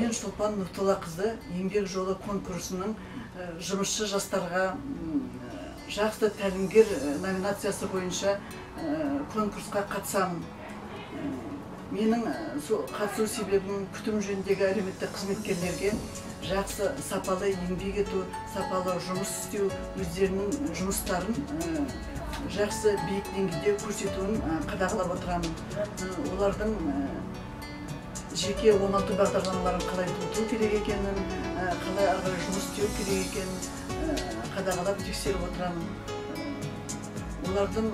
Мен Шолпан Нұртолақызы еңбек жолы конкурсының жұмысшы жастарға жақсы тәлімгер номинациясы бойынша конкурсқа қатысамын. Менің қатысу себебім күтім жөніндегі әлеуметтік қызметкерлерге жақсы сапалы еңбек ету, сапалы жұмыс істеу, өздерінің жұмыстарын жақсы биік деңгейде көрсетуін қадағалап отырамын. Олардың жеке оңалту бағдарламаларын қалай тұту керек екенін, қалай ары қарай жұмыс істеу керек екенін қадағалап тексеріп отырамын. Олардың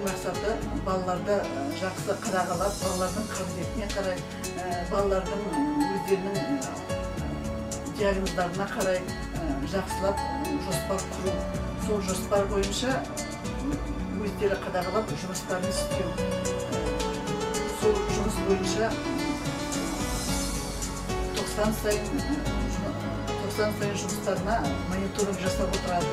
мақсаты балаларды жақсы қадағалап, балалардың қабілетіне қарай, балалардың өздерінің диагноздарына қарай жақсылап жоспар құру. Сол жоспар бойынша өздері қадағалап жұмыстарын істеу. Сол жұмыс бойынша 90 сайын жұмыстарына мониторинг жасап отырады.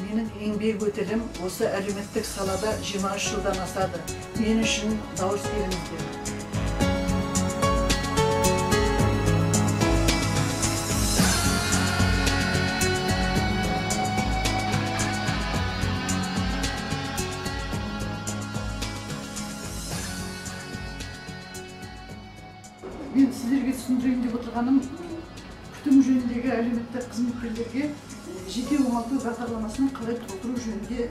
Менің еңбек өтілім осы әлеуметтік салада 23 жылдан асады. Мен үшін дауыс беріңіздер. Мен сіздерге түсіндірейін деп отырғаным, күтім жөніндегі әлеуметтік қызметкерлерге жеке оңалту бағдарламасының қалай толтыру жөнінде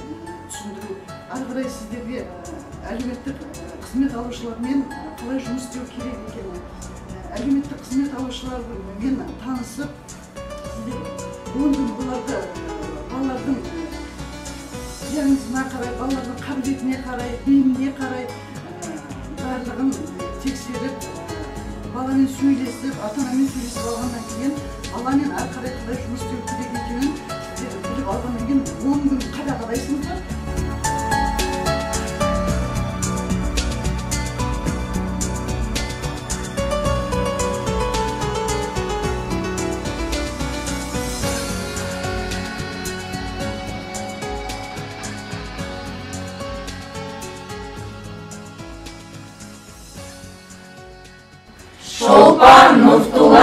түсіндіру. Ары қарай сіздерге әлеуметтік қызмет алушылармен қалай жұмыс істеу керек екенін, әлеуметтік қызмет алушылармен танысып, балалардың диагнозына қарай, балалардың қабілетіне қарай, бейіміне қарай барлығын тексеріп, баламен сөйлесіп, ата-анамен сөйлесіп алғаннан кейін, баламен ары қарай қалай жұмыс істеу керек екенін біліп алғаннан кейін 10 күн қадағалайсыңыздар. Шолпан Нұртолақызы